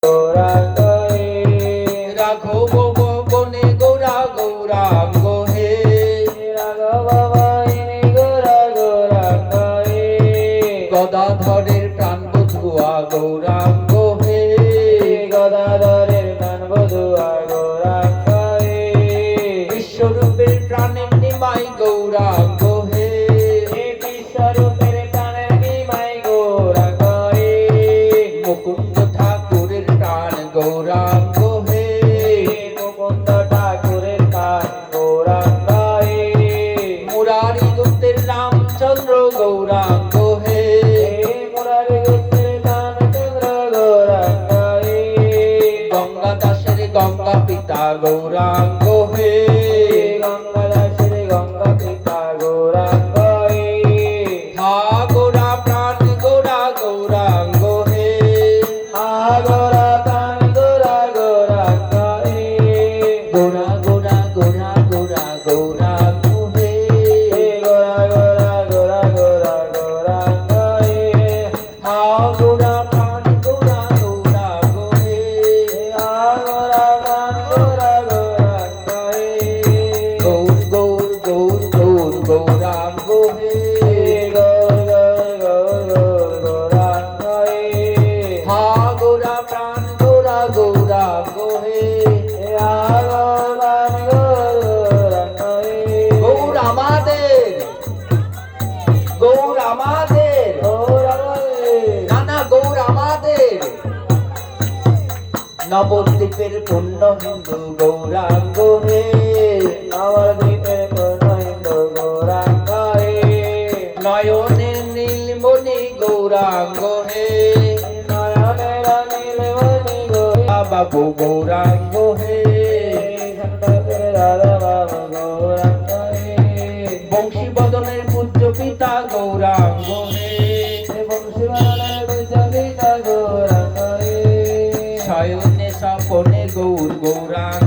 গৌরাঙ্গ হে রাঘব বনে গৌরা গৌরাঙ্গ হে রাঘব বনে গৌরা গৌরাঙ্গ হে গদাধরের প্রাণ বধুয়া গৌরাঙ্গ হে গদাধরের প্রাণ বধুয়া গৌরাঙ্গ হে বিশ্বরূপের প্রাণের নিমাই গৌরাঙ্গ হে বিশ্বরূপের প্রাণের নিমাই গৌরাঙ্গ হে মুকুন্দ ঠাকুরের প্রাণ গৌরাঙ্গ হে মুকুন্দ ঠাকুরের প্রাণ গৌরাঙ্গ হে মুরারি গুপ্তের রামচন্দ্র গৌরাঙ্গ হে মুরারি গুপ্তের রামচন্দ্র গৌরাঙ্গ হে গঙ্গা দাসের গঙ্গা পিতা গৌরাঙ্গ হে গঙ্গা দাসের গঙ্গা পিতা গৌরাঙ্গ হে হা গোরা প্রাণ গোরা গৌরাঙ্গ হে হা গোরা প্রাণ গোরা গৌরাঙ্গ হে গোরা গোরা গোরা গোরা গৌরাঙ্গ হে গোরা গোরা গোরা গোরা গৌরাঙ্গ হে হা গোরা প্রাণ গোরা গৌরাঙ্গ হে হা গোরা প্রাণ গোরা গৌরাঙ্গ হে গৌর গৌর গৌর গৌর গৌরাঙ্গ হে গৌর গৌর গৌর গৌর গৌরাঙ্গ হে হা গোরা প্রাণ গোরা গৌরাঙ্গ হে হা গোরা প্রাণ গৌরাঙ্গ হে গৌর আমাদের গৌর আমাদের গৌর আমাদের নানা গৌর আমাদের নবদ্বীপের পূর্ণ হিন্দু গৌরাঙ্গ হে নবদ্বীপের পূর্ণ হিন্দু গৌরাঙ্গ হে নয়নের নীলমণি গৌরাঙ্গ হে নয়নের নীলমণি বাবু গৌরাঙ্গ হে রাধা বাবু গৌরাঙ্গ হে বংশী বদনের পূজ্য পিতা গৌরাঙ্গ হে বংশী বদনের পূজ্য পিতা গৌরাঙ্গ হে শয়নে স্বপনে গৌর গৌরাঙ্গ